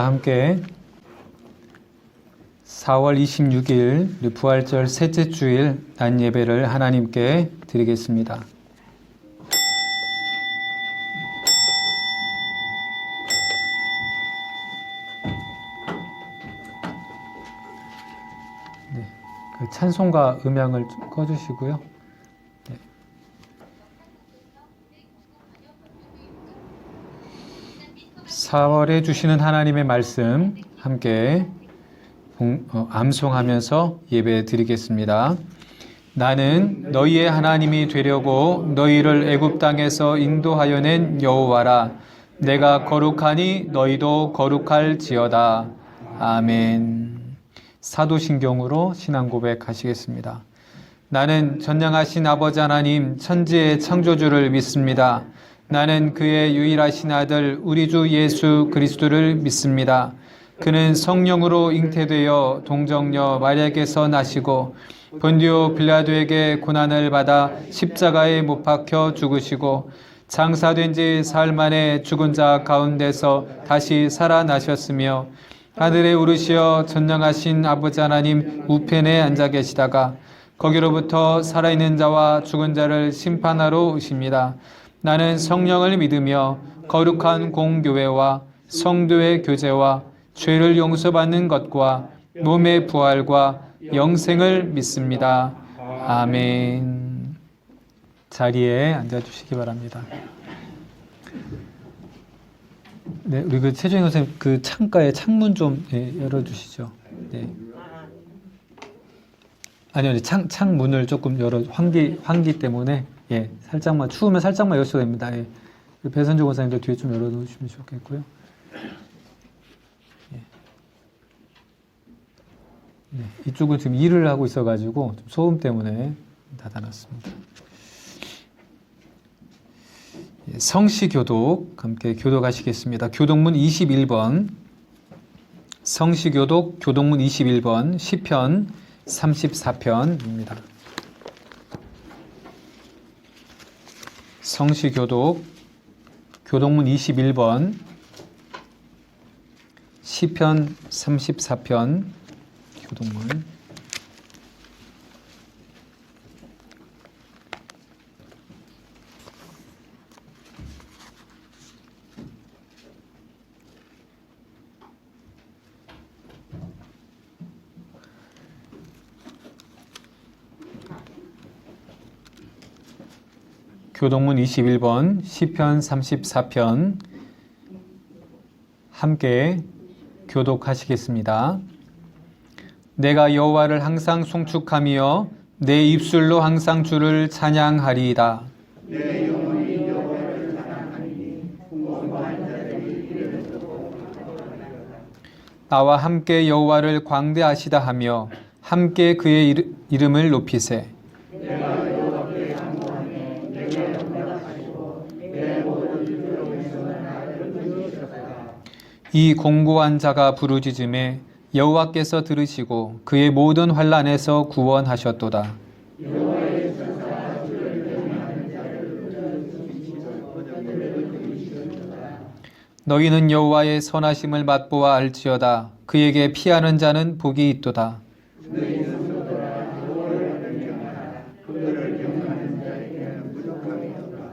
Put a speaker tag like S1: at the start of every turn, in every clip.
S1: 함께 4월 26일 부활절 셋째 주일 난 예배를 하나님께 드리겠습니다. 네, 그 찬송가 음향을 좀 꺼주시고요. 네. (4월에) 주시는 하나님의 말씀 함께 암송하면서 예배 드리겠습니다. 나는 너희의 하나님이 되려고 너희를 애굽 땅에서 인도하여 낸 여호와라. 내가 거룩하니 너희도 거룩할지어다. 아멘. 사도신경으로 신앙 고백하시겠습니다. 나는 전능하신 아버지 하나님 천지의 창조주를 믿습니다. 나는 그의 유일하신 아들 우리 주 예수 그리스도를 믿습니다. 그는 성령으로 잉태되어 동정녀 마리아에게서 나시고 본디오 빌라도에게 고난을 받아 십자가에 못 박혀 죽으시고 장사된 지 사흘 만에 죽은 자 가운데서 다시 살아나셨으며 하늘에 오르시어 전능하신 아버지 하나님 우편에 앉아 계시다가 거기로부터 살아있는 자와 죽은 자를 심판하러 오십니다. 나는 성령을 믿으며 거룩한 공교회와 성도의 교제와 죄를 용서받는 것과 몸의 부활과 영생을 믿습니다. 아멘. 자리에 앉아주시기 바랍니다. 네, 우리 그 최종희 선생님 그 창가에 창문 좀 열어주시죠. 네. 아니요, 창문을 조금 열어 환기 때문에 살짝만 추우면 살짝만 여셔도 됩니다. 배선주 권사님도 뒤에 좀 열어놓으시면 좋겠고요. 네, 이쪽은 지금 일을 하고 있어가지고 좀 소음 때문에 닫아놨습니다. 성시교독 함께 교독하시겠습니다. 교독문 21번 성시교독 교독문 21번 시편 34편입니다. 성시교독 교독문 21번 시편 34편 교독문 교독문 21번 시편 34편 함께 교독하시겠습니다. 내가 여호와를 항상 송축하며 내 입술로 항상 주를 찬양하리이다. 내 영혼이 여호와를 찬양하리니 풍성한 자들이 이름을 나와 함께 여호와를 광대하시다 하며 함께 그의 이름을 높이세. 내가 여호와께 양보하며 내게 응답하시고 내 모든 주로에서는 나를 부르셨다. 이 공고한 자가 부르짖음에 여호와께서 들으시고 그의 모든 환난에서 구원하셨도다. 여호와의 천사가 주를 경외하는 자를 부르짖으시도다. 너희는 여호와의 선하심을 맛보아 알지어다. 그에게 피하는 자는 복이 있도다. 너희 성도들아 여호와를 경외하라. 그를 경외하는 자에게는 부족함이 없도다.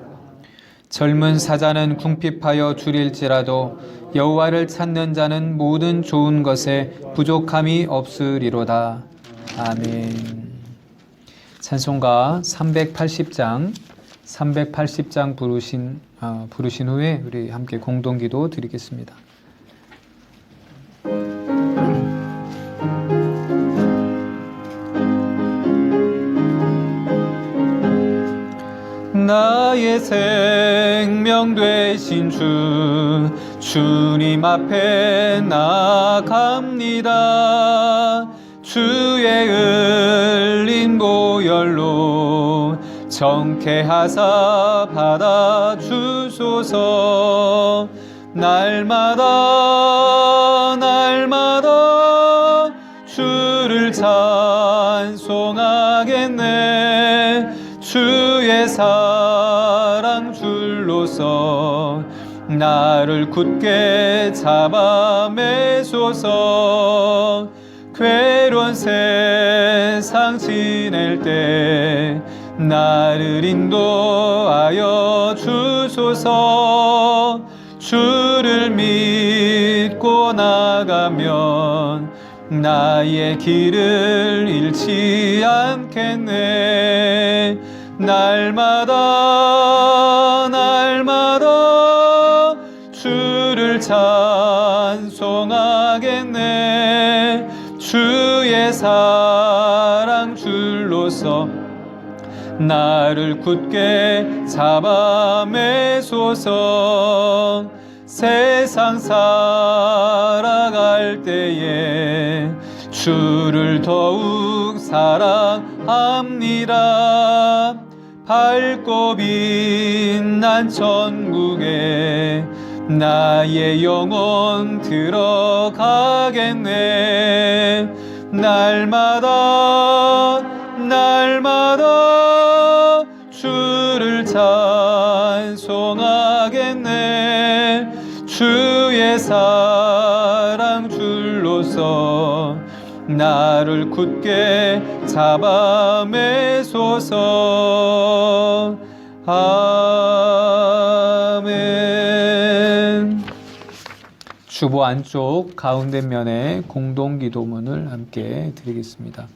S1: 젊은 사자는 궁핍하여 줄일지라도 여호와를 찾는 자는 모든 좋은 것에 부족함이 없으리로다. 아멘. 찬송가 380장 부르신 후에 우리 함께 공동기도 드리겠습니다. 나의 생명 되신 주님 앞에 나아갑니다. 주의 흘린 보혈로 정케하사 받아주소서. 날마다 주를 찬송하겠네. 주의 사랑 줄로서 나를 굳게 잡아 매소서. 괴로운 세상 지낼 때 나를 인도하여 주소서. 주를 믿고 나가면 나의 길을 잃지 않겠네. 날마다 날마다 주를 찬송하겠네. 주의 사랑 줄로서 나를 굳게 잡아 매소서. 세상 살아갈 때에 주를 더욱 사랑합니다. 밝고 빛난 천국에 나의 영혼 들어가겠네. 날마다 날마다 주를 찬송하겠네. 주의 사랑 줄로서 나를 굳게 잡아 매소서. 아멘. 주보 안쪽 가운데 면에 공동 기도문을 함께 드리겠습니다.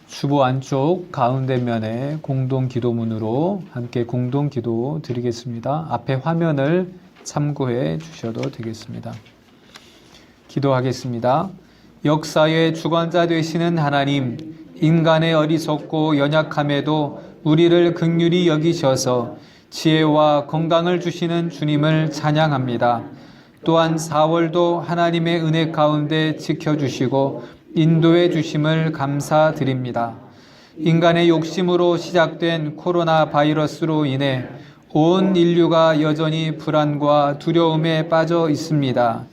S1: 주보 안쪽 가운데 면에 공동 기도문으로 함께 공동 기도 드리겠습니다. 앞에 화면을 참고해 주셔도 되겠습니다. 기도하겠습니다. 역사의 주관자 되시는 하나님, 인간의 어리석고 연약함에도 우리를 긍휼히 여기셔서 지혜와 건강을 주시는 주님을 찬양합니다. 또한 4월도 하나님의 은혜 가운데 지켜주시고 인도해 주심을 감사드립니다. 인간의 욕심으로 시작된 코로나 바이러스로 인해 온 인류가 여전히 불안과 두려움에 빠져 있습니다.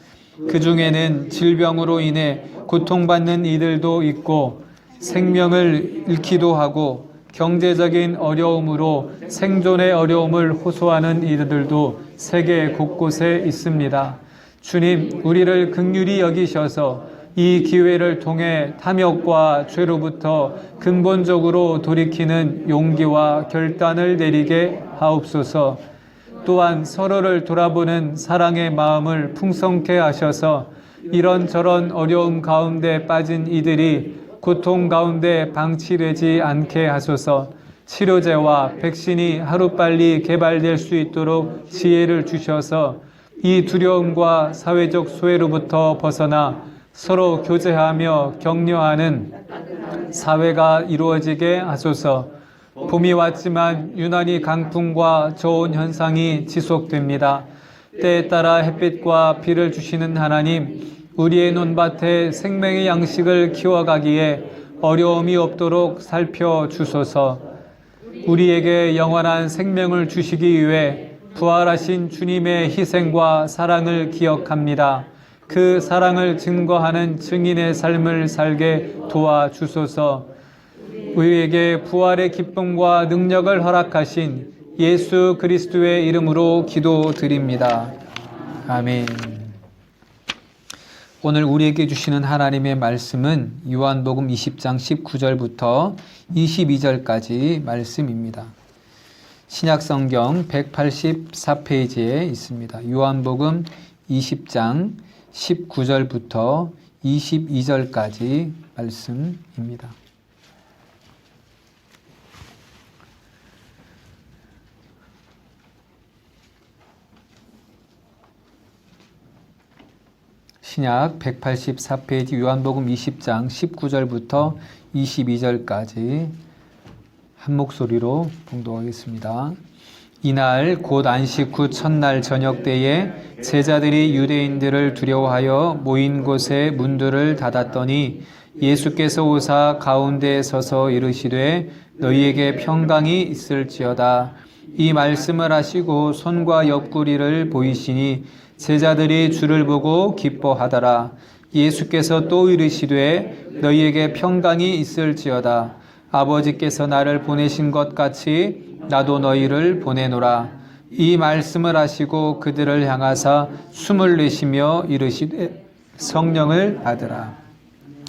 S1: 그 중에는 질병으로 인해 고통받는 이들도 있고 생명을 잃기도 하고 경제적인 어려움으로 생존의 어려움을 호소하는 이들도 세계 곳곳에 있습니다. 주님, 우리를 긍휼히 여기셔서 이 기회를 통해 탐욕과 죄로부터 근본적으로 돌이키는 용기와 결단을 내리게 하옵소서. 또한 서로를 돌아보는 사랑의 마음을 풍성케 하셔서 이런저런 어려움 가운데 빠진 이들이 고통 가운데 방치되지 않게 하소서. 치료제와 백신이 하루빨리 개발될 수 있도록 지혜를 주셔서 이 두려움과 사회적 소외로부터 벗어나 서로 교제하며 격려하는 사회가 이루어지게 하소서. 봄이 왔지만 유난히 강풍과 저온 현상이 지속됩니다. 때에 따라 햇빛과 비를 주시는 하나님, 우리의 논밭에 생명의 양식을 키워가기에 어려움이 없도록 살펴주소서. 우리에게 영원한 생명을 주시기 위해 부활하신 주님의 희생과 사랑을 기억합니다. 그 사랑을 증거하는 증인의 삶을 살게 도와주소서. 우리에게 부활의 기쁨과 능력을 허락하신 예수 그리스도의 이름으로 기도드립니다. 아멘. 오늘 우리에게 주시는 하나님의 말씀은 요한복음 20장 19절부터 22절까지 말씀입니다. 신약성경 184페이지에 있습니다. 요한복음 20장 19절부터 22절까지 말씀입니다. 신약 184페이지 요한복음 20장 19절부터 22절까지 한 목소리로 봉독하겠습니다. 이날 곧 안식 후 첫날 저녁 때에 제자들이 유대인들을 두려워하여 모인 곳에 문들을 닫았더니 예수께서 오사 가운데에 서서 이르시되 너희에게 평강이 있을지어다. 이 말씀을 하시고 손과 옆구리를 보이시니 제자들이 주를 보고 기뻐하더라. 예수께서 또 이르시되 너희에게 평강이 있을지어다. 아버지께서 나를 보내신 것 같이 나도 너희를 보내노라. 이 말씀을 하시고 그들을 향하사 숨을 내쉬며 이르시되 성령을 받으라.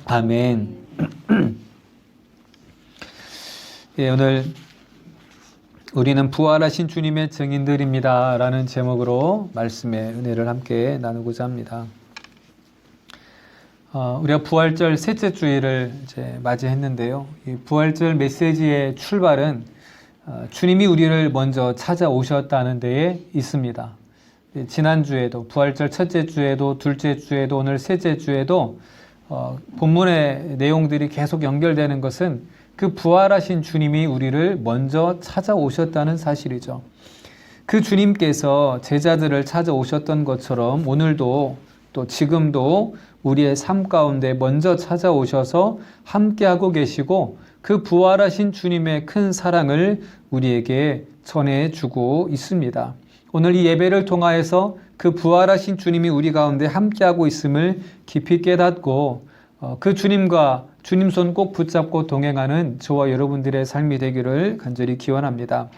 S1: 아멘. 예, 오늘 우리는 부활하신 주님의 증인들입니다 라는 제목으로 말씀의 은혜를 함께 나누고자 합니다. 우리가 부활절 셋째 주일을 이제 맞이했는데요. 이 부활절 메시지의 출발은 주님이 우리를 먼저 찾아오셨다는 데에 있습니다. 지난주에도 부활절 첫째 주에도 둘째 주에도 오늘 셋째 주에도 본문의 내용들이 계속 연결되는 것은 그 부활하신 주님이 우리를 먼저 찾아오셨다는 사실이죠. 그 주님께서 제자들을 찾아오셨던 것처럼 오늘도 또 지금도 우리의 삶 가운데 먼저 찾아오셔서 함께하고 계시고 그 부활하신 주님의 큰 사랑을 우리에게 전해주고 있습니다. 오늘 이 예배를 통하여서 그 부활하신 주님이 우리 가운데 함께하고 있음을 깊이 깨닫고 그 주님과 주님 손 꼭 붙잡고 동행하는 저와 여러분들의 삶이 되기를 간절히 기원합니다.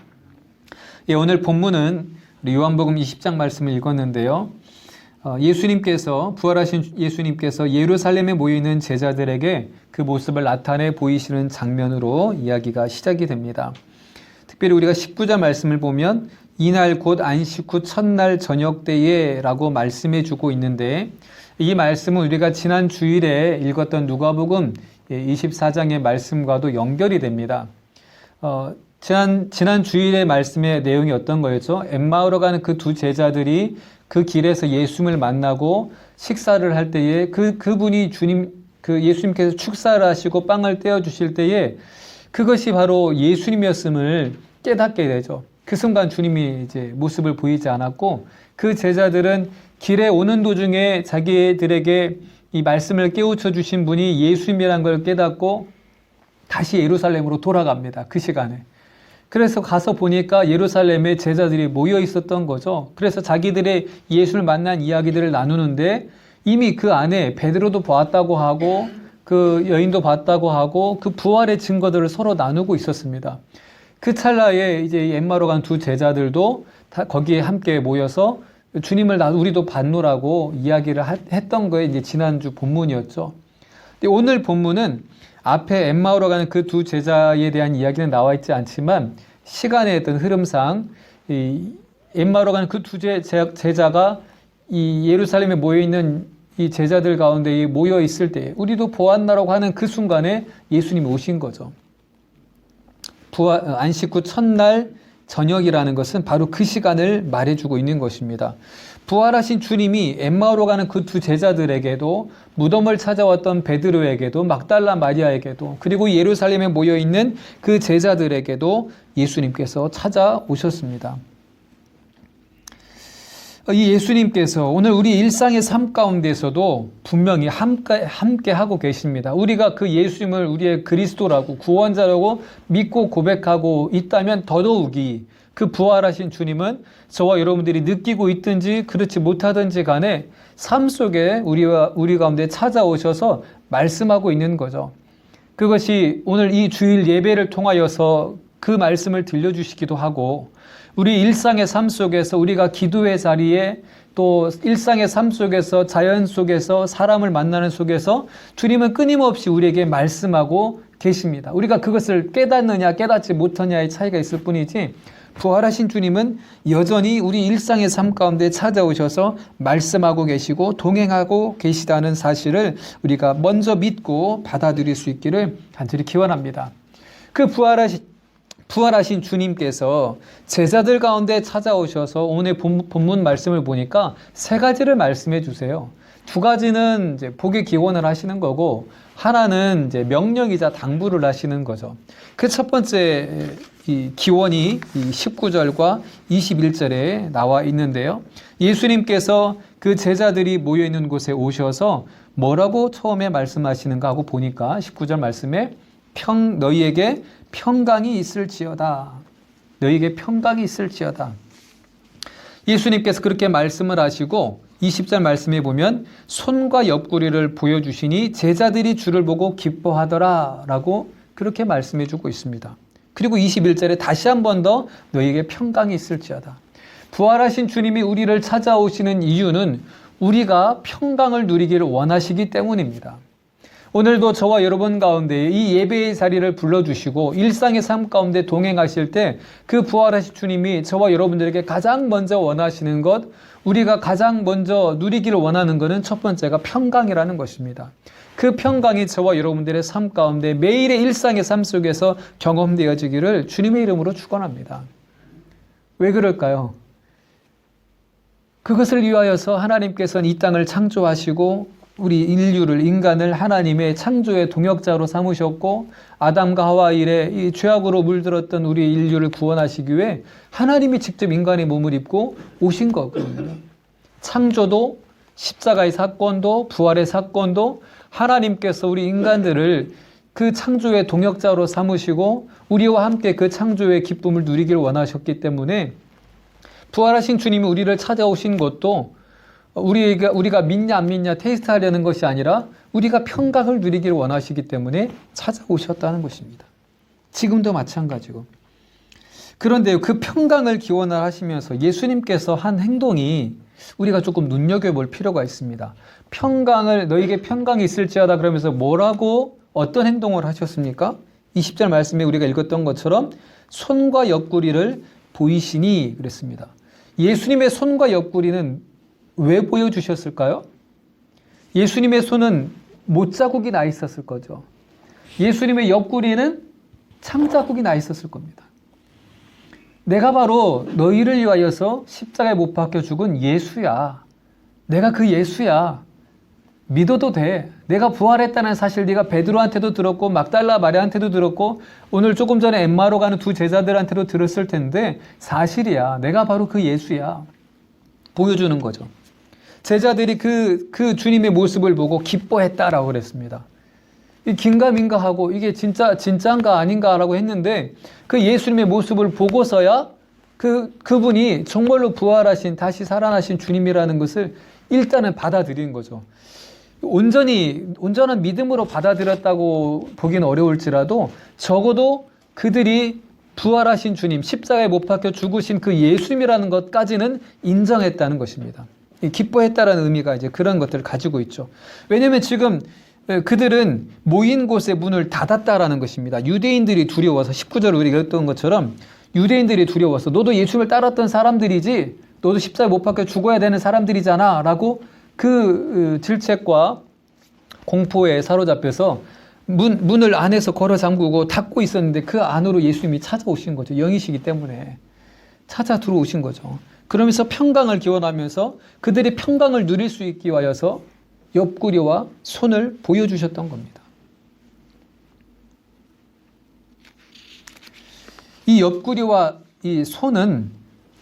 S1: 예, 오늘 본문은 우리 요한복음 20장 말씀을 읽었는데요. 예수님께서 부활하신 예수님께서 예루살렘에 모여있는 제자들에게 그 모습을 나타내 보이시는 장면으로 이야기가 시작이 됩니다. 특별히 우리가 19절 말씀을 보면 이날 곧 안식 후 첫날 저녁 때에 라고 말씀해 주고 있는데 이 말씀은 우리가 지난 주일에 읽었던 누가복음 24장의 말씀과도 연결이 됩니다. 지난 주일의 말씀의 내용이 어떤 거였죠? 엠마오로 가는 그 두 제자들이 그 길에서 예수님을 만나고 식사를 할 때에 그분이 예수님께서 축사를 하시고 빵을 떼어 주실 때에 그것이 바로 예수님이었음을 깨닫게 되죠. 그 순간 주님이 이제 모습을 보이지 않았고 그 제자들은 길에 오는 도중에 자기들에게 이 말씀을 깨우쳐 주신 분이 예수님이라는 걸 깨닫고 다시 예루살렘으로 돌아갑니다. 그 시간에. 그래서 가서 보니까 예루살렘에 제자들이 모여 있었던 거죠. 그래서 자기들의 예수를 만난 이야기들을 나누는데 이미 그 안에 베드로도 보았다고 하고 그 여인도 봤다고 하고 그 부활의 증거들을 서로 나누고 있었습니다. 그 찰나에 이제 엠마오로 간 두 제자들도 다 거기에 함께 모여서 주님을 우리도 받노라고 이야기를 했던 거에 이제 지난주 본문이었죠. 근데 오늘 본문은 앞에 엠마오로 가는 그 두 제자에 대한 이야기는 나와 있지 않지만 시간의 어떤 흐름상 이 엠마오로 가는 그 두 제자가 이 예루살렘에 모여 있는 이 제자들 가운데 모여 있을 때 우리도 보았나라고 하는 그 순간에 예수님이 오신 거죠. 안식 후 첫날 저녁이라는 것은 바로 그 시간을 말해주고 있는 것입니다. 부활하신 주님이 엠마오로 가는 그 두 제자들에게도 무덤을 찾아왔던 베드로에게도 막달라 마리아에게도 그리고 예루살렘에 모여있는 그 제자들에게도 예수님께서 찾아오셨습니다. 이 예수님께서 오늘 우리 일상의 삶 가운데서도 분명히 함께 하고 계십니다. 우리가 그 예수님을 우리의 그리스도라고 구원자라고 믿고 고백하고 있다면 더더욱이 그 부활하신 주님은 저와 여러분들이 느끼고 있든지 그렇지 못하든지 간에 삶 속에 우리 가운데 찾아오셔서 말씀하고 있는 거죠. 그것이 오늘 이 주일 예배를 통하여서 그 말씀을 들려주시기도 하고 우리 일상의 삶 속에서 우리가 기도의 자리에 또 일상의 삶 속에서 자연 속에서 사람을 만나는 속에서 주님은 끊임없이 우리에게 말씀하고 계십니다. 우리가 그것을 깨닫느냐 깨닫지 못하느냐의 차이가 있을 뿐이지 부활하신 주님은 여전히 우리 일상의 삶 가운데 찾아오셔서 말씀하고 계시고 동행하고 계시다는 사실을 우리가 먼저 믿고 받아들일 수 있기를 간절히 기원합니다. 그 부활하신 주님께서 제자들 가운데 찾아오셔서 오늘 본문 말씀을 보니까 세 가지를 말씀해 주세요. 두 가지는 이제 복의 기원을 하시는 거고 하나는 이제 명령이자 당부를 하시는 거죠. 그 첫 번째 이 기원이 이 19절과 21절에 나와 있는데요. 예수님께서 그 제자들이 모여 있는 곳에 오셔서 뭐라고 처음에 말씀하시는가 하고 보니까 19절 말씀에 너희에게 평강이 있을지어다. 너희에게 평강이 있을지어다. 예수님께서 그렇게 말씀을 하시고 20절 말씀에 보면 손과 옆구리를 보여주시니 제자들이 주를 보고 기뻐하더라 라고 그렇게 말씀해 주고 있습니다. 그리고 21절에 다시 한 번 더 너희에게 평강이 있을지어다. 부활하신 주님이 우리를 찾아오시는 이유는 우리가 평강을 누리기를 원하시기 때문입니다. 오늘도 저와 여러분 가운데 이 예배의 자리를 불러주시고 일상의 삶 가운데 동행하실 때 그 부활하신 주님이 저와 여러분들에게 가장 먼저 원하시는 것, 우리가 가장 먼저 누리기를 원하는 것은 첫 번째가 평강이라는 것입니다. 그 평강이 저와 여러분들의 삶 가운데 매일의 일상의 삶 속에서 경험되어지기를 주님의 이름으로 축원합니다. 왜 그럴까요? 그것을 위하여서 하나님께서는 이 땅을 창조하시고 우리 인간을 하나님의 창조의 동역자로 삼으셨고 아담과 하와 이래 이 죄악으로 물들었던 우리 인류를 구원하시기 위해 하나님이 직접 인간의 몸을 입고 오신 거거든요. 창조도 십자가의 사건도 부활의 사건도 하나님께서 우리 인간들을 그 창조의 동역자로 삼으시고 우리와 함께 그 창조의 기쁨을 누리길 원하셨기 때문에 부활하신 주님이 우리를 찾아오신 것도 우리가 믿냐 안 믿냐 테스트하려는 것이 아니라 우리가 평강을 누리기를 원하시기 때문에 찾아오셨다는 것입니다. 지금도 마찬가지고. 그런데 그 평강을 기원을 하시면서 예수님께서 한 행동이 우리가 조금 눈여겨볼 필요가 있습니다. 너에게 평강이 있을지어다 그러면서 뭐라고 어떤 행동을 하셨습니까? 20절 말씀에 우리가 읽었던 것처럼 손과 옆구리를 보이시니 그랬습니다. 예수님의 손과 옆구리는 왜 보여주셨을까요? 예수님의 손은 못자국이 나 있었을 거죠. 예수님의 옆구리는 창자국이 나 있었을 겁니다. 내가 바로 너희를 위하여서 십자가에 못 박혀 죽은 예수야. 내가 그 예수야. 믿어도 돼. 내가 부활했다는 사실 네가 베드로한테도 들었고 막달라 마리아한테도 들었고 오늘 조금 전에 엠마로 가는 두 제자들한테도 들었을 텐데 사실이야. 내가 바로 그 예수야. 보여주는 거죠. 제자들이 그 주님의 모습을 보고 기뻐했다라고 그랬습니다. 긴가민가하고 이게 진짜인가 아닌가라고 했는데 그 예수님의 모습을 보고서야 그분이 정말로 부활하신 다시 살아나신 주님이라는 것을 일단은 받아들인 거죠. 온전한 믿음으로 받아들였다고 보기는 어려울지라도 적어도 그들이 부활하신 주님, 십자가에 못 박혀 죽으신 그 예수님이라는 것까지는 인정했다는 것입니다. 기뻐했다라는 의미가 이제 그런 것들을 가지고 있죠. 왜냐하면 지금 그들은 모인 곳의 문을 닫았다라는 것입니다. 유대인들이 두려워서 19절을 우리가 읽었던 것처럼 유대인들이 두려워서 너도 예수님을 따랐던 사람들이지 너도 십자가에 못 박혀 죽어야 되는 사람들이잖아 라고 그 질책과 공포에 사로잡혀서 문을 안에서 걸어 잠그고 닫고 있었는데 그 안으로 예수님이 찾아오신 거죠. 영이시기 때문에 찾아 들어오신 거죠. 그러면서 평강을 기원하면서 그들이 평강을 누릴 수 있기 위하여서 옆구리와 손을 보여주셨던 겁니다. 이 옆구리와 이 손은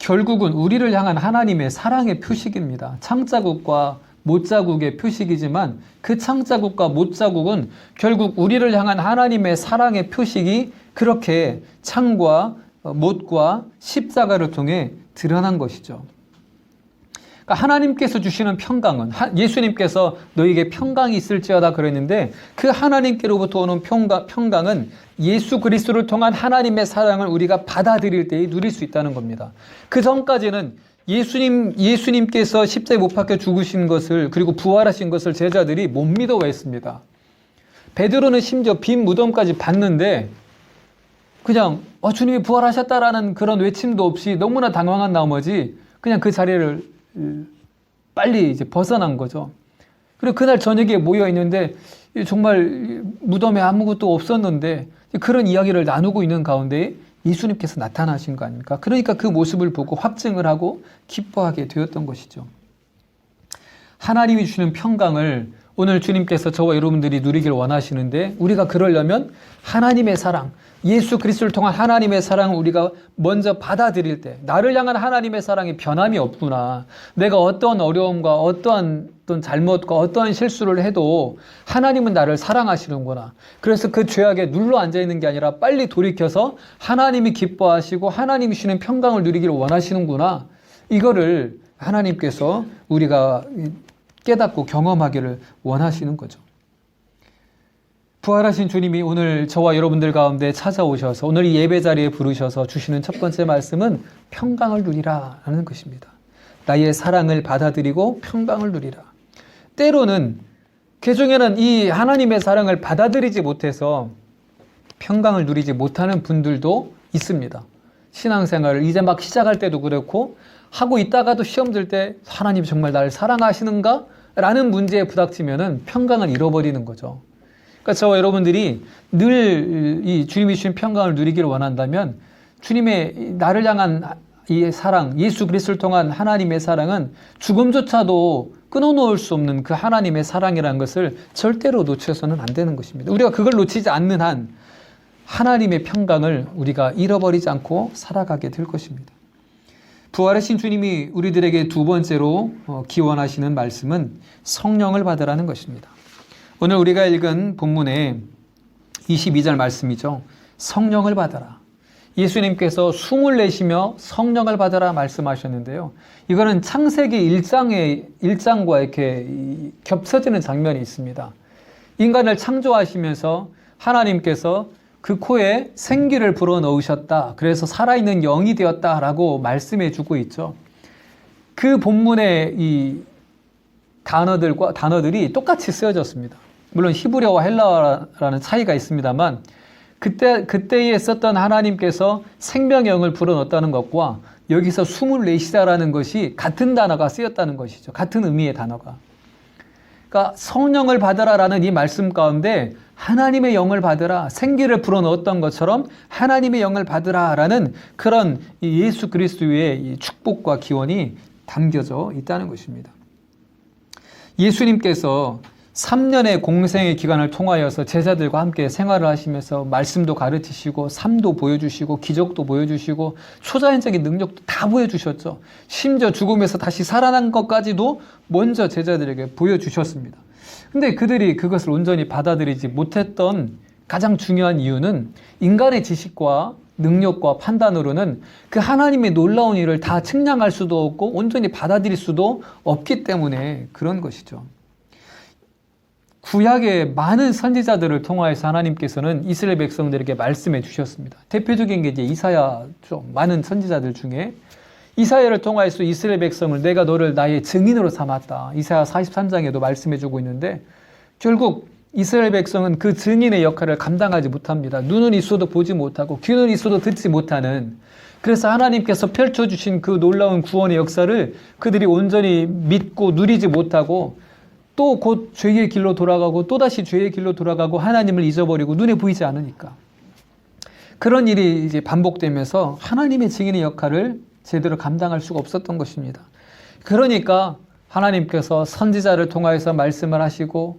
S1: 결국은 우리를 향한 하나님의 사랑의 표식입니다. 창자국과 못자국의 표식이지만 그 창자국과 못자국은 결국 우리를 향한 하나님의 사랑의 표식이 그렇게 창과 못과 십자가를 통해 드러난 것이죠. 그러니까 하나님께서 주시는 평강은 예수님께서 너에게 평강이 있을지어다 그랬는데 그 하나님께로부터 오는 평강은 예수 그리스도를 통한 하나님의 사랑을 우리가 받아들일 때에 누릴 수 있다는 겁니다. 그 전까지는 예수님께서 십자가에 못 박혀 죽으신 것을 그리고 부활하신 것을 제자들이 못 믿어했습니다. 베드로는 심지어 빈 무덤까지 봤는데 그냥 주님이 부활하셨다라는 그런 외침도 없이 너무나 당황한 나머지 그냥 그 자리를 빨리 이제 벗어난 거죠. 그리고 그날 저녁에 모여 있는데 정말 무덤에 아무것도 없었는데 그런 이야기를 나누고 있는 가운데 예수님께서 나타나신 거 아닙니까? 그러니까 그 모습을 보고 확증을 하고 기뻐하게 되었던 것이죠. 하나님이 주시는 평강을 오늘 주님께서 저와 여러분들이 누리길 원하시는데 우리가 그러려면 하나님의 사랑, 예수 그리스도를 통한 하나님의 사랑을 우리가 먼저 받아들일 때 나를 향한 하나님의 사랑이 변함이 없구나. 내가 어떤 어려움과 어떠한 잘못과 어떠한 실수를 해도 하나님은 나를 사랑하시는구나. 그래서 그 죄악에 눌러 앉아있는 게 아니라 빨리 돌이켜서 하나님이 기뻐하시고 하나님이 주시는 평강을 누리기를 원하시는구나. 이거를 하나님께서 우리가 깨닫고 경험하기를 원하시는 거죠. 부활하신 주님이 오늘 저와 여러분들 가운데 찾아오셔서 오늘 이 예배 자리에 부르셔서 주시는 첫 번째 말씀은 평강을 누리라 라는 것입니다. 나의 사랑을 받아들이고 평강을 누리라. 때로는 개중에는 이 하나님의 사랑을 받아들이지 못해서 평강을 누리지 못하는 분들도 있습니다. 신앙생활을 이제 막 시작할 때도 그렇고 하고 있다가도 시험 들 때 하나님이 정말 나를 사랑하시는가? 라는 문제에 부닥치면은 평강을 잃어버리는 거죠. 그러니까 저와 여러분들이 늘 이 주님이 주신 평강을 누리기를 원한다면 주님의 나를 향한 이 사랑, 예수 그리스도를 통한 하나님의 사랑은 죽음조차도 끊어놓을 수 없는 그 하나님의 사랑이라는 것을 절대로 놓쳐서는 안 되는 것입니다. 우리가 그걸 놓치지 않는 한 하나님의 평강을 우리가 잃어버리지 않고 살아가게 될 것입니다. 부활하신 주님이 우리들에게 두 번째로 기원하시는 말씀은 성령을 받으라는 것입니다. 오늘 우리가 읽은 본문의 22절 말씀이죠. 성령을 받아라. 예수님께서 숨을 내쉬며 성령을 받아라 말씀하셨는데요. 이거는 창세기 1장과 이렇게 겹쳐지는 장면이 있습니다. 인간을 창조하시면서 하나님께서 그 코에 생기를 불어넣으셨다. 그래서 살아있는 영이 되었다라고 말씀해 주고 있죠. 그 본문의 이 단어들이 똑같이 쓰여졌습니다. 물론 히브리어와 헬라어라는 차이가 있습니다만 그때에 썼던 하나님께서 생명의 영을 불어넣었다는 것과 여기서 숨을 내쉬다라는 것이 같은 단어가 쓰였다는 것이죠. 같은 의미의 단어가. 그러니까 성령을 받으라라는 이 말씀 가운데 하나님의 영을 받으라, 생기를 불어넣었던 것처럼 하나님의 영을 받으라라는 그런 예수 그리스도의 축복과 기원이 담겨져 있다는 것입니다. 예수님께서 3년의 공생의 기간을 통하여서 제자들과 함께 생활을 하시면서 말씀도 가르치시고 삶도 보여주시고 기적도 보여주시고 초자연적인 능력도 다 보여주셨죠. 심지어 죽음에서 다시 살아난 것까지도 먼저 제자들에게 보여주셨습니다. 근데 그들이 그것을 온전히 받아들이지 못했던 가장 중요한 이유는 인간의 지식과 능력과 판단으로는 그 하나님의 놀라운 일을 다 측량할 수도 없고 온전히 받아들일 수도 없기 때문에 그런 것이죠. 구약의 많은 선지자들을 통하여서 하나님께서는 이스라엘 백성들에게 말씀해 주셨습니다. 대표적인 게 이제 이사야죠. 많은 선지자들 중에 이사야를 통하여서 이스라엘 백성을 내가 너를 나의 증인으로 삼았다. 이사야 43장에도 말씀해 주고 있는데 결국 이스라엘 백성은 그 증인의 역할을 감당하지 못합니다. 눈은 있어도 보지 못하고 귀는 있어도 듣지 못하는, 그래서 하나님께서 펼쳐주신 그 놀라운 구원의 역사를 그들이 온전히 믿고 누리지 못하고 또 곧 죄의 길로 돌아가고 또다시 죄의 길로 돌아가고 하나님을 잊어버리고 눈에 보이지 않으니까 그런 일이 이제 반복되면서 하나님의 증인의 역할을 제대로 감당할 수가 없었던 것입니다. 그러니까 하나님께서 선지자를 통하여서 말씀을 하시고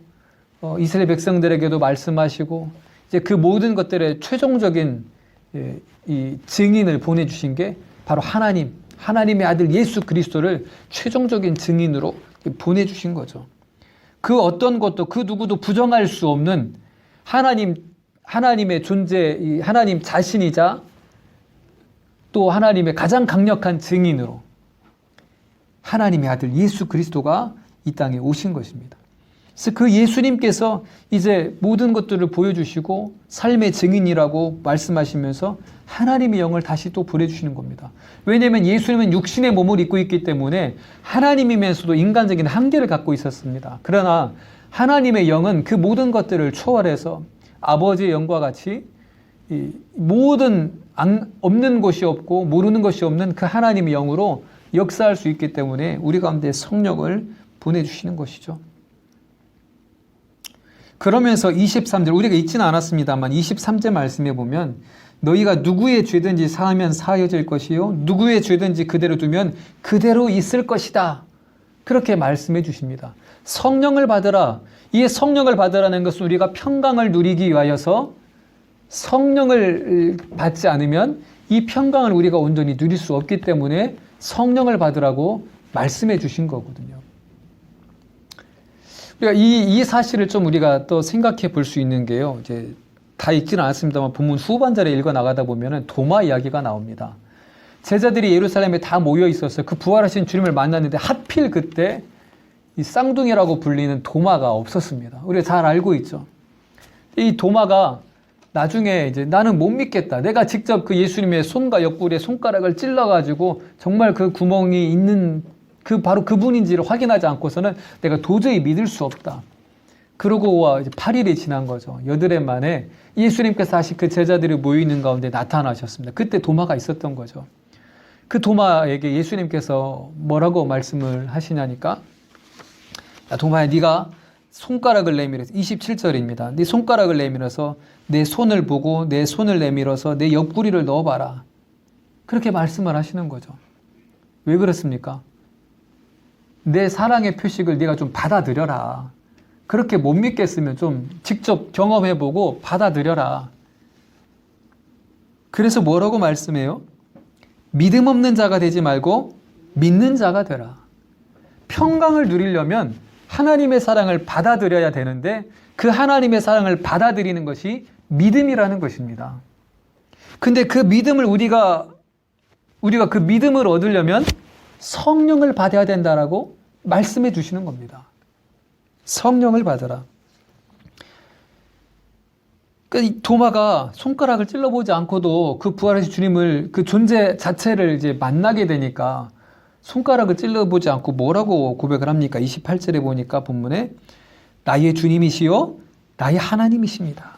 S1: 이스라엘 백성들에게도 말씀하시고 이제 그 모든 것들의 최종적인 이 증인을 보내주신 게 바로 하나님의 아들 예수 그리스도를 최종적인 증인으로 보내주신 거죠. 그 어떤 것도 그 누구도 부정할 수 없는 하나님의 존재, 하나님 자신이자 또 하나님의 가장 강력한 증인으로 하나님의 아들 예수 그리스도가 이 땅에 오신 것입니다. 그래서 그 예수님께서 이제 모든 것들을 보여주시고 삶의 증인이라고 말씀하시면서 하나님의 영을 다시 또 보내주시는 겁니다. 왜냐하면 예수님은 육신의 몸을 입고 있기 때문에 하나님이면서도 인간적인 한계를 갖고 있었습니다. 그러나 하나님의 영은 그 모든 것들을 초월해서 아버지의 영과 같이 이 모든 없는 것이 없고 모르는 것이 없는 그 하나님의 영으로 역사할 수 있기 때문에 우리 가운데 성령을 보내주시는 것이죠. 그러면서 23절, 우리가 읽지는 않았습니다만 23절 말씀에 보면 너희가 누구의 죄든지 사하면 사해질 것이요 누구의 죄든지 그대로 두면 그대로 있을 것이다. 그렇게 말씀해 주십니다. 성령을 받으라. 이 성령을 받으라는 것은 우리가 평강을 누리기 위하여서 성령을 받지 않으면 이 평강을 우리가 온전히 누릴 수 없기 때문에 성령을 받으라고 말씀해 주신 거거든요. 우리가 이 사실을 좀 우리가 또 생각해 볼 수 있는 게요. 이제 다 읽지는 않았습니다만 본문 후반절에 읽어 나가다 보면은 도마 이야기가 나옵니다. 제자들이 예루살렘에 다 모여 있어서 그 부활하신 주님을 만났는데 하필 그때 이 쌍둥이라고 불리는 도마가 없었습니다. 우리가 잘 알고 있죠. 이 도마가 나중에 이제 나는 못 믿겠다. 내가 직접 그 예수님의 손과 옆구리에 손가락을 찔러가지고 정말 그 구멍이 있는 바로 그분인지를 확인하지 않고서는 내가 도저히 믿을 수 없다. 그러고 이제 8일이 지난 거죠. 여드레 만에 예수님께서 다시 그 제자들이 모이는 가운데 나타나셨습니다. 그때 도마가 있었던 거죠. 그 도마에게 예수님께서 뭐라고 말씀을 하시냐니까, 야, 도마야, 네가 손가락을 내밀어서, 27절입니다. 네 손가락을 내밀어서 내 손을 보고 내 손을 내밀어서 내 옆구리를 넣어봐라. 그렇게 말씀을 하시는 거죠. 왜 그렇습니까? 내 사랑의 표식을 네가 좀 받아들여라. 그렇게 못 믿겠으면 좀 직접 경험해보고 받아들여라. 그래서 뭐라고 말씀해요? 믿음 없는 자가 되지 말고 믿는 자가 되라. 평강을 누리려면 하나님의 사랑을 받아들여야 되는데 그 하나님의 사랑을 받아들이는 것이 믿음이라는 것입니다. 근데 그 믿음을 우리가 그 믿음을 얻으려면 성령을 받아야 된다라고 말씀해 주시는 겁니다. 성령을 받아라. 그러니까 도마가 손가락을 찔러보지 않고도 그 부활하신 주님을, 그 존재 자체를 이제 만나게 되니까 손가락을 찔러보지 않고 뭐라고 고백을 합니까? 28절에 보니까 본문에 나의 주님이시요 나의 하나님이십니다.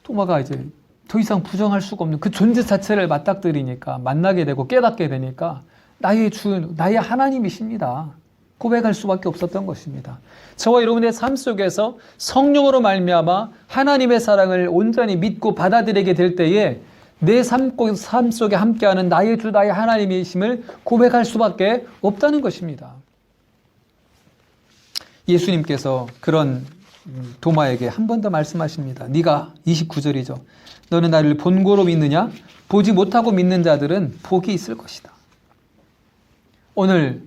S1: 도마가 이제 더 이상 부정할 수가 없는 그 존재 자체를 맞닥뜨리니까, 만나게 되고 깨닫게 되니까 나의 주, 나의 하나님이십니다. 고백할 수밖에 없었던 것입니다. 저와 여러분의 삶 속에서 성령으로 말미암아 하나님의 사랑을 온전히 믿고 받아들이게 될 때에 내 삶 속에 함께하는 나의 주, 나의 하나님이심을 고백할 수밖에 없다는 것입니다. 예수님께서 그런 도마에게 한 번 더 말씀하십니다. 네가, 29절이죠. 너는 나를 본고로 믿느냐? 보지 못하고 믿는 자들은 복이 있을 것이다. 오늘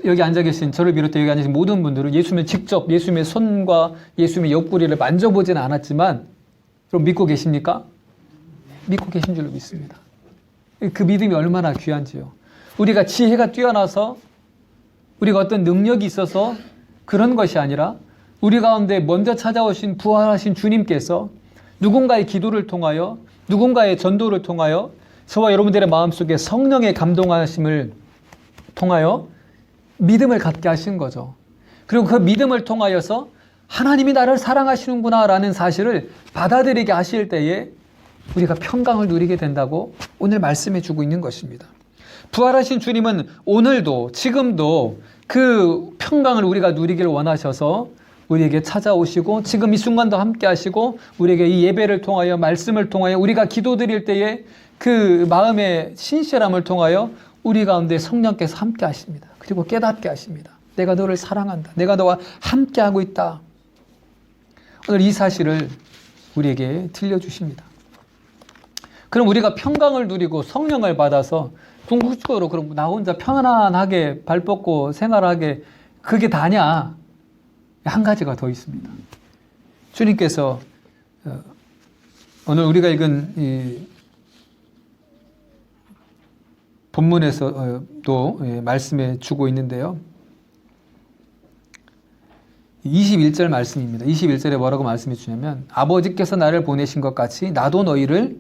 S1: 여기 앉아 계신, 저를 비롯해 여기 앉아 계신 모든 분들은 예수님을 직접 예수님의 손과 예수님의 옆구리를 만져보지는 않았지만 그럼 믿고 계십니까? 믿고 계신 줄로 믿습니다. 그 믿음이 얼마나 귀한지요. 우리가 지혜가 뛰어나서, 우리가 어떤 능력이 있어서 그런 것이 아니라 우리 가운데 먼저 찾아오신 부활하신 주님께서 누군가의 기도를 통하여, 누군가의 전도를 통하여, 저와 여러분들의 마음속에 성령의 감동하심을 통하여 믿음을 갖게 하신 거죠. 그리고 그 믿음을 통하여서 하나님이 나를 사랑하시는구나 라는 사실을 받아들이게 하실 때에 우리가 평강을 누리게 된다고 오늘 말씀해 주고 있는 것입니다. 부활하신 주님은 오늘도, 지금도 그 평강을 우리가 누리길 원하셔서 우리에게 찾아오시고 지금 이 순간도 함께 하시고 우리에게 이 예배를 통하여, 말씀을 통하여, 우리가 기도드릴 때에 그 마음의 신실함을 통하여 우리 가운데 성령께서 함께 하십니다. 그리고 깨닫게 하십니다. 내가 너를 사랑한다. 내가 너와 함께 하고 있다. 오늘 이 사실을 우리에게 들려주십니다. 그럼 우리가 평강을 누리고 성령을 받아서 궁극적으로 그럼 나 혼자 편안하게 발 뻗고 생활하게 그게 다냐? 한 가지가 더 있습니다. 주님께서 오늘 우리가 읽은 이 본문에서도 말씀해 주고 있는데요. 21절 말씀입니다. 21절에 뭐라고 말씀해 주냐면 아버지께서 나를 보내신 것 같이 나도 너희를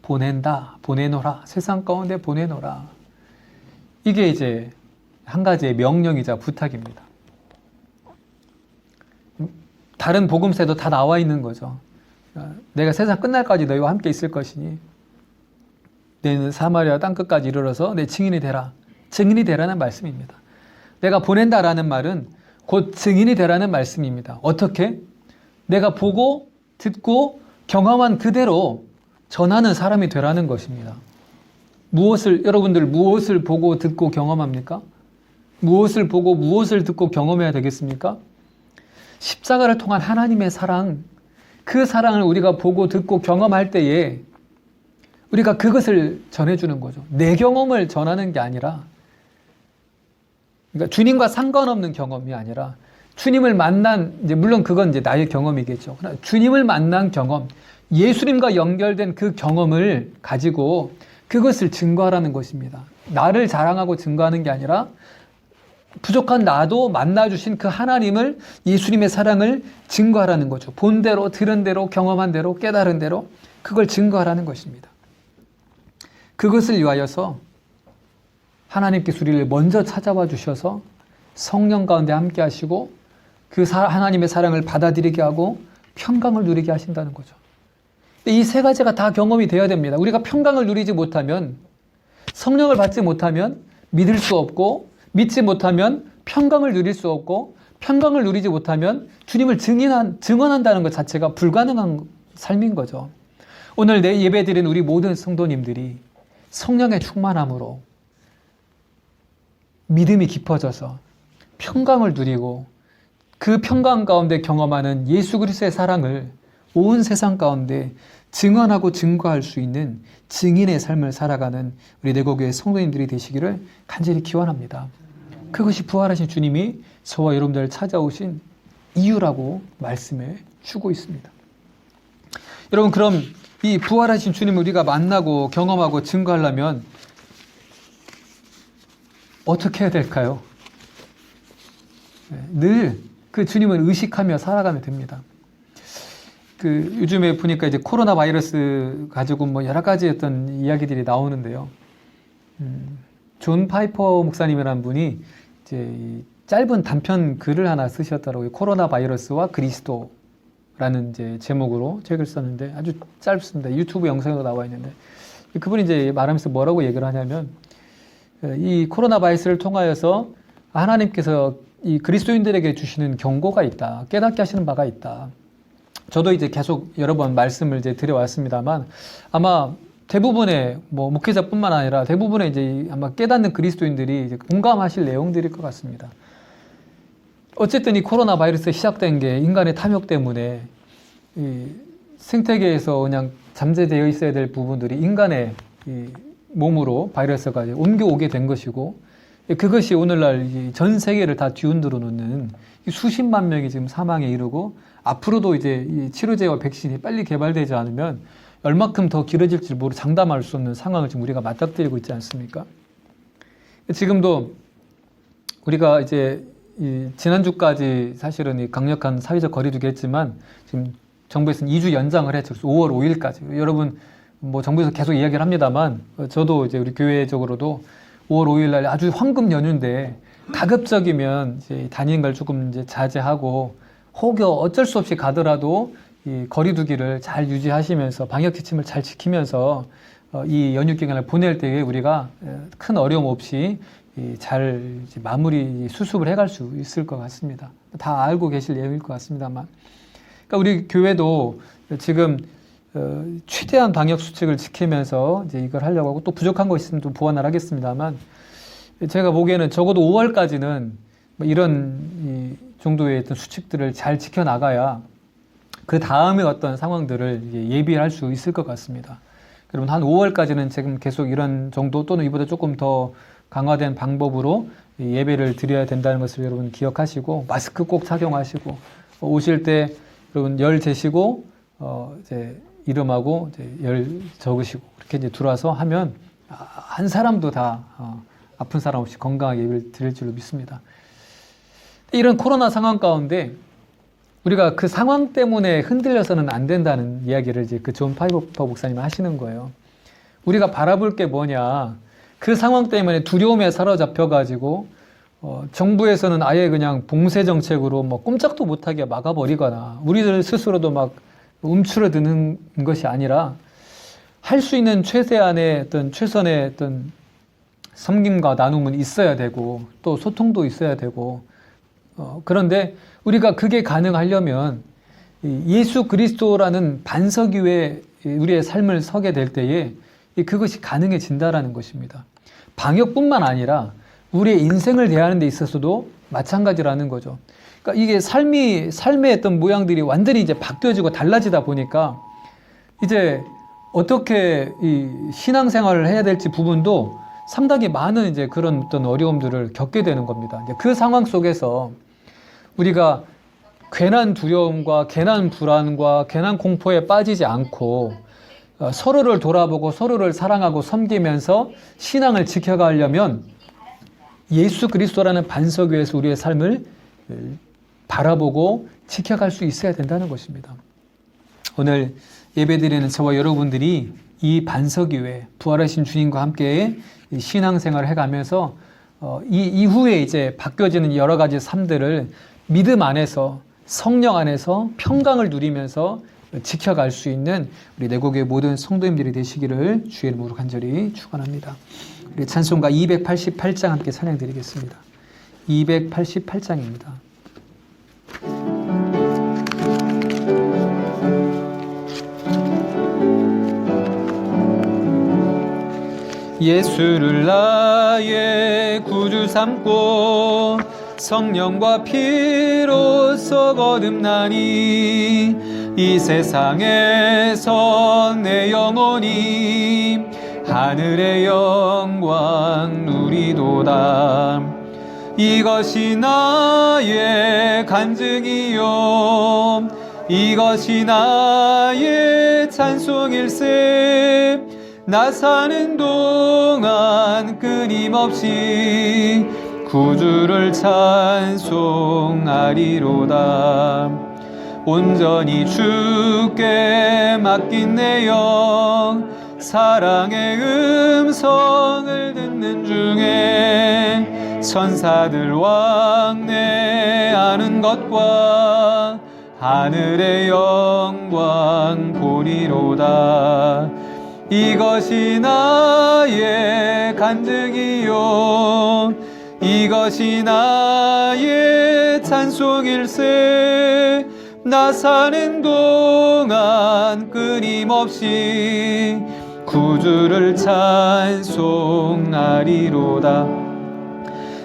S1: 보낸다. 보내노라. 세상 가운데 보내노라. 이게 이제 한 가지의 명령이자 부탁입니다. 다른 복음서에도 다 나와 있는 거죠. 내가 세상 끝날까지 너희와 함께 있을 것이니 너희는 사마리아 땅끝까지 이르러서 내 증인이 되라. 증인이 되라는 말씀입니다. 내가 보낸다라는 말은 곧 증인이 되라는 말씀입니다. 어떻게? 내가 보고 듣고 경험한 그대로 전하는 사람이 되라는 것입니다. 여러분들 무엇을 보고 듣고 경험합니까? 무엇을 보고 무엇을 듣고 경험해야 되겠습니까? 십자가를 통한 하나님의 사랑, 그 사랑을 우리가 보고 듣고 경험할 때에 우리가 그것을 전해주는 거죠. 내 경험을 전하는 게 아니라, 그러니까 주님과 상관없는 경험이 아니라 주님을 만난, 이제 물론 그건 이제 나의 경험이겠죠. 그러나 주님을 만난 경험, 예수님과 연결된 그 경험을 가지고 그것을 증거하라는 것입니다. 나를 자랑하고 증거하는 게 아니라 부족한 나도 만나주신 그 하나님을, 예수님의 사랑을 증거하라는 거죠. 본 대로, 들은 대로, 경험한 대로, 깨달은 대로 그걸 증거하라는 것입니다. 그것을 위하여서 하나님께서 우리를 먼저 찾아와 주셔서 성령 가운데 함께 하시고 그 하나님의 사랑을 받아들이게 하고 평강을 누리게 하신다는 거죠. 이 세 가지가 다 경험이 되어야 됩니다. 우리가 평강을 누리지 못하면, 성령을 받지 못하면 믿을 수 없고, 믿지 못하면 평강을 누릴 수 없고, 평강을 누리지 못하면 주님을 증언한다는 것 자체가 불가능한 삶인 거죠. 오늘 내 예배드린 우리 모든 성도님들이 성령의 충만함으로 믿음이 깊어져서 평강을 누리고 그 평강 가운데 경험하는 예수 그리스도의 사랑을 온 세상 가운데 증언하고 증거할 수 있는 증인의 삶을 살아가는 우리 내고교회 성도님들이 되시기를 간절히 기원합니다. 그것이 부활하신 주님이 저와 여러분들을 찾아오신 이유라고 말씀해 주고 있습니다. 여러분, 그럼 이 부활하신 주님을 우리가 만나고 경험하고 증거하려면 어떻게 해야 될까요? 늘 그 주님을 의식하며 살아가면 됩니다. 요즘에 보니까 이제 코로나 바이러스 가지고 뭐 여러 가지 어떤 이야기들이 나오는데요. 존 파이퍼 목사님이라는 분이 이제 짧은 단편 글을 하나 쓰셨더라고요. 코로나 바이러스와 그리스도라는 이제 제목으로 책을 썼는데 아주 짧습니다. 유튜브 영상에도 나와 있는데 그분이 이제 말하면서 뭐라고 얘기를 하냐면 이 코로나 바이러스를 통하여서 하나님께서 이 그리스도인들에게 주시는 경고가 있다. 깨닫게 하시는 바가 있다. 저도 이제 계속 여러 번 말씀을 이제 드려왔습니다만 아마 대부분의 뭐 목회자뿐만 아니라 대부분의 이제 아마 깨닫는 그리스도인들이 이제 공감하실 내용들일 것 같습니다. 어쨌든 이 코로나 바이러스 시작된 게 인간의 탐욕 때문에 이 생태계에서 그냥 잠재되어 있어야 될 부분들이 인간의 이 몸으로 바이러스가 옮겨오게 된 것이고 그것이 오늘날 전 세계를 다 뒤흔들어 놓는 수십만 명이 지금 사망에 이르고 앞으로도 이제 이 치료제와 백신이 빨리 개발되지 않으면 얼마큼 더 길어질지 모르 장담할 수 없는 상황을 지금 우리가 맞닥뜨리고 있지 않습니까? 지금도 우리가 이제 지난주까지 사실은 이 강력한 사회적 거리두기 했지만 지금 정부에서는 2주 연장을 했죠. 5월 5일까지. 여러분 뭐 정부에서 계속 이야기를 합니다만 저도 이제 우리 교회적으로도 5월 5일 날 아주 황금 연휴인데 가급적이면 이제 다니는 걸 조금 이제 자제하고 혹여 어쩔 수 없이 가더라도 이 거리두기를 잘 유지하시면서 방역 지침을 잘 지키면서 이 연휴 기간을 보낼 때에 우리가 큰 어려움 없이 잘 마무리 수습을 해갈 수 있을 것 같습니다. 다 알고 계실 내용일 것 같습니다만, 그러니까 우리 교회도 지금 최대한 방역 수칙을 지키면서 이제 이걸 하려고 하고 또 부족한 거 있으면 또 보완을 하겠습니다만 제가 보기에는 적어도 5월까지는 이런 이 정도의 어떤 수칙들을 잘 지켜나가야 그 다음에 어떤 상황들을 예비할 수 있을 것 같습니다. 여러분 한 5월까지는 지금 계속 이런 정도 또는 이보다 조금 더 강화된 방법으로 예배를 드려야 된다는 것을 여러분 기억하시고 마스크 꼭 착용하시고 오실 때 여러분 열 재시고 이제 이름하고 이제 열 적으시고 이렇게 이제 들어와서 하면 한 사람도 다 아픈 사람 없이 건강하게 예배를 드릴 줄로 믿습니다. 이런 코로나 상황 가운데 우리가 그 상황 때문에 흔들려서는 안 된다는 이야기를 이제 그 존 파이퍼 목사님이 하시는 거예요. 우리가 바라볼 게 뭐냐? 그 상황 때문에 두려움에 사로잡혀가지고 정부에서는 아예 그냥 봉쇄 정책으로 뭐 꼼짝도 못하게 막아버리거나 우리들 스스로도 막 움츠러드는 것이 아니라 할 수 있는 최대한의 어떤 최선의 어떤 섬김과 나눔은 있어야 되고 또 소통도 있어야 되고 그런데 우리가 그게 가능하려면 예수 그리스도라는 반석 위에 우리의 삶을 서게 될 때에 그것이 가능해진다라는 것입니다. 방역뿐만 아니라 우리의 인생을 대하는 데 있어서도 마찬가지라는 거죠. 그러니까 이게 삶의 어떤 모양들이 완전히 이제 바뀌어지고 달라지다 보니까 이제 어떻게 이 신앙생활을 해야 될지 부분도 상당히 많은 이제 그런 어떤 어려움들을 겪게 되는 겁니다. 이제 그 상황 속에서 우리가 괜한 두려움과 괜한 불안과 괜한 공포에 빠지지 않고 서로를 돌아보고 서로를 사랑하고 섬기면서 신앙을 지켜가려면 예수 그리스도라는 반석 위에서 우리의 삶을 바라보고 지켜갈 수 있어야 된다는 것입니다. 오늘 예배드리는 저와 여러분들이 이 반석 위에 부활하신 주님과 함께 신앙생활을 해가면서 이 이후에 이제 바뀌어지는 여러 가지 삶들을 믿음 안에서, 성령 안에서 평강을 누리면서 지켜갈 수 있는 우리 내곡의 모든 성도님들이 되시기를 주의 이름으로 간절히 축원합니다. 우리 찬송가 288장 함께 찬양 드리겠습니다. 288장입니다. 예수를 나의 구주 삼고 성령과 피로써 거듭나니 이 세상에서 내 영혼이 하늘의 영광 누리도다. 이것이 나의 간증이요 이것이 나의 찬송일세. 나 사는 동안 끊임없이 구주를 찬송하리로다. 온전히 주께 맡긴 내 영 사랑의 음성을 듣는 중에 천사들 왕래하는 것과 하늘의 영광 보리로다. 이것이 나의 간증이요 이것이 나의 찬송일세. 나 사는 동안 끊임없이 구주를 찬송하리로다.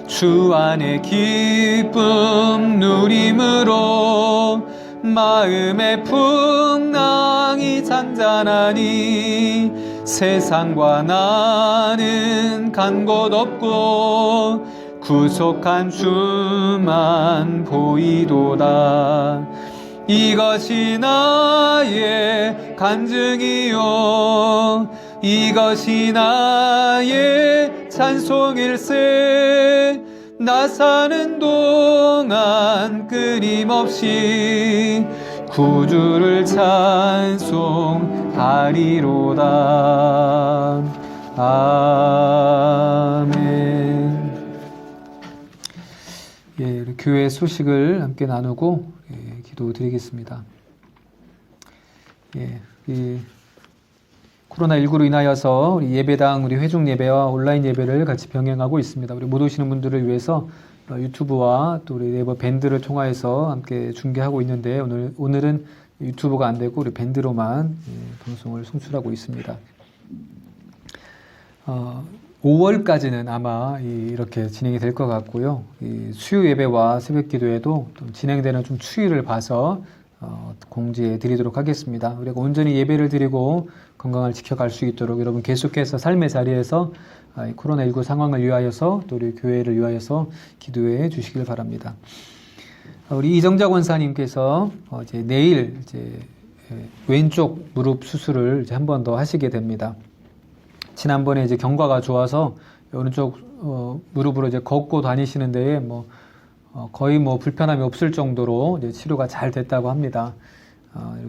S1: 주 안에 기쁨 누림으로 마음의 풍랑이 잔잔하니 세상과 나는 간 곳 없고 구속한 주만 보이도다. 이것이 나의 간증이요 이것이 나의 찬송일세. 나 사는 동안 끊임없이 구주를 찬송하리로다. 아멘. 예, 교회 소식을 함께 나누고 기도드리겠습니다. 예, 코로나19로 인하여서 우리 예배당, 우리 회중 예배와 온라인 예배를 같이 병행하고 있습니다. 우리 못 오시는 분들을 위해서 유튜브와 또 우리 네이버 밴드를 통하여서 함께 중계하고 있는데 오늘은 유튜브가 안 되고 우리 밴드로만 방송을 송출하고 있습니다. 5월까지는 아마 이렇게 진행이 될 것 같고요. 수요 예배와 새벽 기도에도 진행되는 좀 추이를 봐서 공지해 드리도록 하겠습니다. 우리가 온전히 예배를 드리고 건강을 지켜갈 수 있도록 여러분 계속해서 삶의 자리에서 코로나19 상황을 위하여서 또 우리 교회를 위하여서 기도해 주시길 바랍니다. 우리 이정자 권사님께서 이제 내일 왼쪽 무릎 수술을 한 번 더 하시게 됩니다. 지난번에 이제 경과가 좋아서 오른쪽 무릎으로 이제 걷고 다니시는 데에 거의 불편함이 없을 정도로 이제 치료가 잘 됐다고 합니다.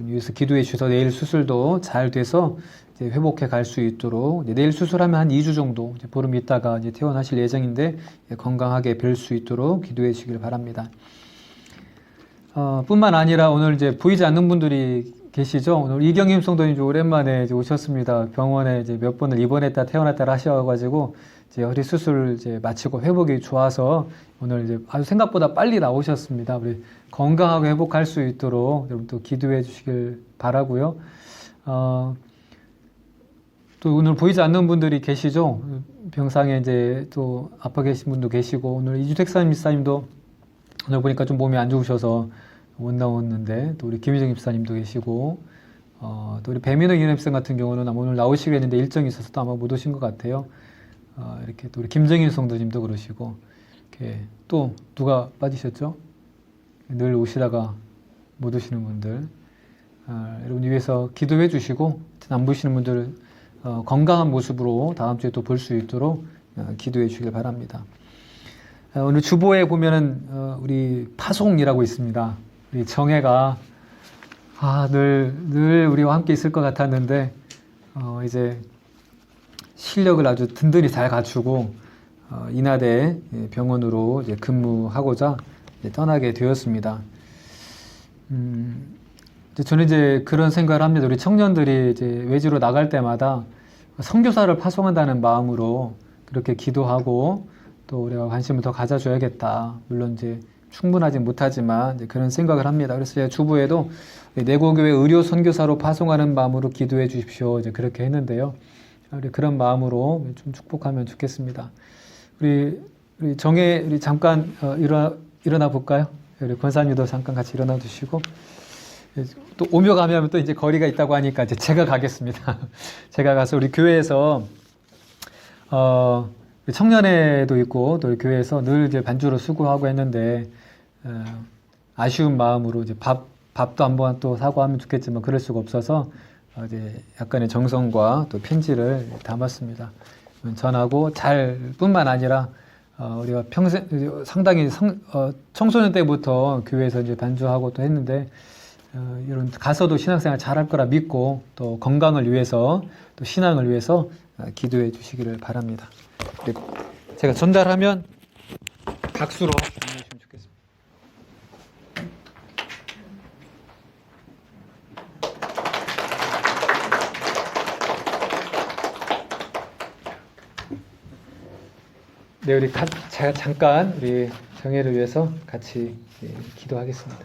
S1: 위해서 기도해 주셔서 내일 수술도 잘 돼서 이제 회복해 갈 수 있도록 내일 수술하면 한 2주 정도 보름 있다가 이제 퇴원하실 예정인데 건강하게 뵐 수 있도록 기도해 주시길 바랍니다. 뿐만 아니라 오늘 이제 보이지 않는 분들이 계시죠? 오늘 이경임 성도님 오랜만에 이제 오셨습니다. 병원에 이제 몇 번을 입원했다 퇴원했다 하셔가지고 이제 허리 수술 이제 마치고 회복이 좋아서 오늘 이제 아주 생각보다 빨리 나오셨습니다. 우리 건강하게 회복할 수 있도록 여러분 또 기도해 주시길 바라고요. 또 오늘 보이지 않는 분들이 계시죠? 병상에 이제 또 아파 계신 분도 계시고 오늘 이주택 집사님도 오늘 보니까 좀 몸이 안 좋으셔서 못 나왔는데 또 우리 김희정 집사님도 계시고 또 우리 배민호 이은혜쌤 같은 경우는 오늘 나오시기로 했는데 일정이 있어서 또 아마 못 오신 것 같아요. 이렇게 또 우리 김정일 성도님도 그러시고 이렇게 또 누가 빠지셨죠? 늘 오시다가 못 오시는 분들 여러분 위해서 기도해 주시고 안 보시는 분들 건강한 모습으로 다음 주에 또 볼 수 있도록 기도해 주시길 바랍니다. 오늘 주보에 보면은 우리 파송이라고 있습니다. 우리 정혜가 늘 우리와 함께 있을 것 같았는데 이제 실력을 아주 든든히 잘 갖추고 인하대 병원으로 이제 근무하고자 이제 떠나게 되었습니다. 저는 이제 그런 생각을 합니다. 우리 청년들이 이제 외지로 나갈 때마다 선교사를 파송한다는 마음으로 그렇게 기도하고 또 우리가 관심을 더 가져줘야겠다. 물론 이제 충분하지 못하지만 이제 그런 생각을 합니다. 그래서 제가 주부에도 내고교회 의료 선교사로 파송하는 마음으로 기도해 주십시오. 이제 그렇게 했는데요. 우리 그런 마음으로 좀 축복하면 좋겠습니다. 우리 정혜 우리 잠깐 일어나 볼까요? 우리 권사님도 잠깐 같이 일어나 주시고 또 오며 가면 또 이제 거리가 있다고 하니까 이제 제가 가겠습니다. 제가 가서 우리 교회에서 청년회도 있고 또 우리 교회에서 늘 이제 반주로 수고하고 했는데 아쉬운 마음으로 이제 밥도 한번 또 사고 하면 좋겠지만 그럴 수가 없어서 이제 약간의 정성과 또 편지를 담았습니다. 전하고 뿐만 아니라 우리가 평생 상당히 청소년 때부터 교회에서 이제 반주하고 또 했는데 이런 가서도 신앙생활 잘할 거라 믿고 또 건강을 위해서 또 신앙을 위해서 기도해 주시기를 바랍니다. 그리고 제가 전달하면 박수로 응원해주시면 좋겠습니다. 네, 제가 잠깐 우리 정혜를 위해서 같이 기도하겠습니다.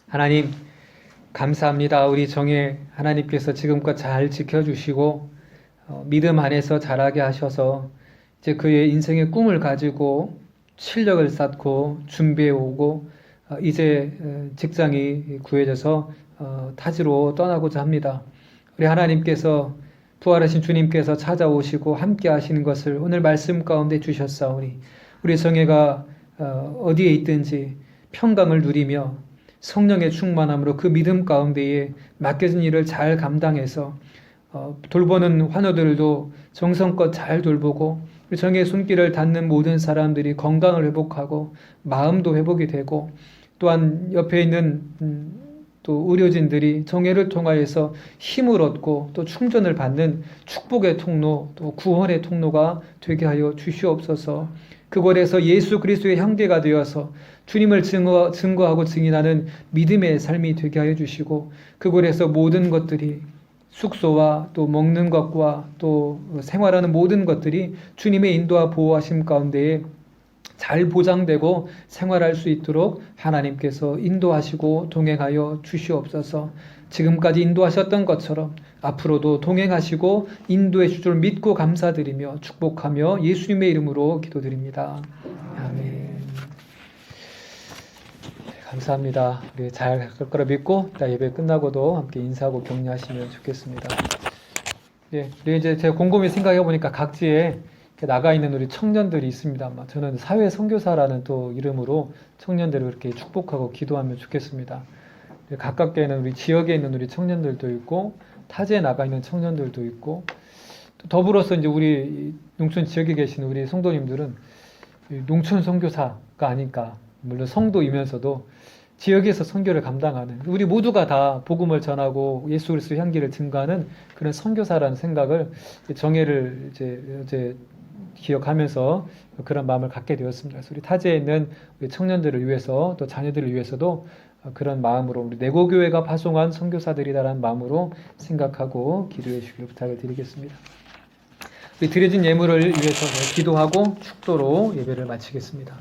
S1: 하나님 감사합니다. 우리 정혜 하나님께서 지금껏 잘 지켜주시고 믿음 안에서 자라게 하셔서 이제 그의 인생의 꿈을 가지고 실력을 쌓고 준비해 오고 이제 직장이 구해져서 타지로 떠나고자 합니다. 우리 하나님께서 부활하신 주님께서 찾아오시고 함께 하시는 것을 오늘 말씀 가운데 주셨사오니 우리 정혜가 어디에 있든지 평강을 누리며 성령의 충만함으로 그 믿음 가운데에 맡겨진 일을 잘 감당해서 돌보는 환우들도 정성껏 잘 돌보고 우리 정혜의 손길을 닿는 모든 사람들이 건강을 회복하고 마음도 회복이 되고 또한 옆에 있는 또 의료진들이 정혜를 통하여서 힘을 얻고 또 충전을 받는 축복의 통로 또 구원의 통로가 되게 하여 주시옵소서. 그곳에서 예수 그리스도의 형제가 되어서 주님을 증거하고 증인하는 믿음의 삶이 되게 하여 주시고 그곳에서 모든 것들이 숙소와 또 먹는 것과 또 생활하는 모든 것들이 주님의 인도와 보호하심 가운데에 잘 보장되고 생활할 수 있도록 하나님께서 인도하시고 동행하여 주시옵소서. 지금까지 인도하셨던 것처럼 앞으로도 동행하시고 인도해 주실 줄 믿고 감사드리며 축복하며 예수님의 이름으로 기도드립니다. 아멘. 감사합니다. 우리 잘 갈 거라 믿고 이따 예배 끝나고도 함께 인사하고 격려하시면 좋겠습니다. 예, 우리 이제 제가 곰곰이 생각해 보니까 각지에 나가 있는 우리 청년들이 있습니다. 저는 사회 선교사라는 또 이름으로 청년들을 이렇게 축복하고 기도하면 좋겠습니다. 가깝게는 우리 지역에 있는 우리 청년들도 있고 타지에 나가 있는 청년들도 있고 또 더불어서 이제 우리 농촌 지역에 계시는 우리 성도님들은 농촌 선교사가 아닐까. 물론 성도이면서도 지역에서 선교를 감당하는 우리 모두가 다 복음을 전하고 예수 그리스도의 향기를 증거하는 그런 선교사라는 생각을 정혜를 이제 기억하면서 그런 마음을 갖게 되었습니다. 그래서 우리 타지에 있는 우리 청년들을 위해서 또 자녀들을 위해서도 그런 마음으로 우리 내고교회가 파송한 선교사들이다라는 마음으로 생각하고 기도해 주시길 부탁을 드리겠습니다. 우리 드려진 예물을 위해서 기도하고 축도로 예배를 마치겠습니다.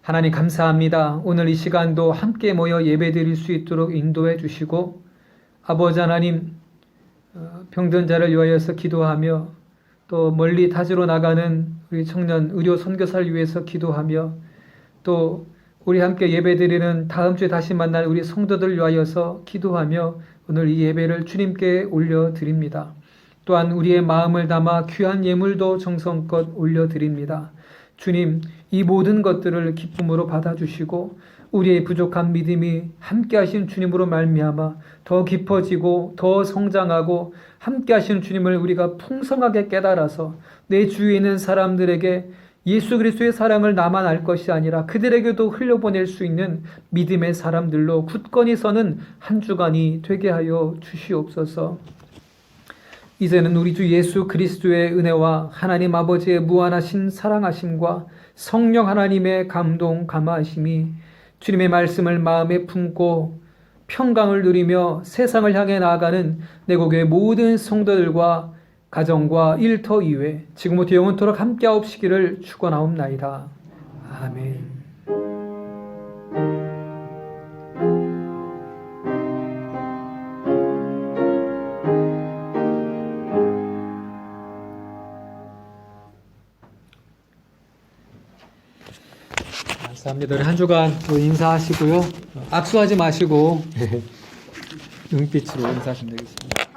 S1: 하나님 감사합니다. 오늘 이 시간도 함께 모여 예배드릴 수 있도록 인도해 주시고 아버지 하나님 병든 자를 위하여서 기도하며 또 멀리 타지로 나가는 우리 청년 의료 선교사를 위해서 기도하며 또 우리 함께 예배드리는 다음 주에 다시 만날 우리 성도들 위하여서 기도하며 오늘 이 예배를 주님께 올려드립니다. 또한 우리의 마음을 담아 귀한 예물도 정성껏 올려드립니다. 주님, 이 모든 것들을 기쁨으로 받아주시고 우리의 부족한 믿음이 함께 하신 주님으로 말미암아 더 깊어지고 더 성장하고 함께 하시는 주님을 우리가 풍성하게 깨달아서 내 주위에 있는 사람들에게 예수 그리스도의 사랑을 나만 알 것이 아니라 그들에게도 흘려보낼 수 있는 믿음의 사람들로 굳건히 서는 한 주간이 되게 하여 주시옵소서. 이제는 우리 주 예수 그리스도의 은혜와 하나님 아버지의 무한하신 사랑하심과 성령 하나님의 감동 감화하심이 주님의 말씀을 마음에 품고 평강을 누리며 세상을 향해 나아가는 내국의 모든 성도들과 가정과 일터 이외 지금부터 영원토록 함께하옵시기를 축원하옵나이다. 아멘. 감사합니다. 우리 한 주간 또 인사하시고요. 악수하지 마시고 눈빛으로 인사하시면 되겠습니다.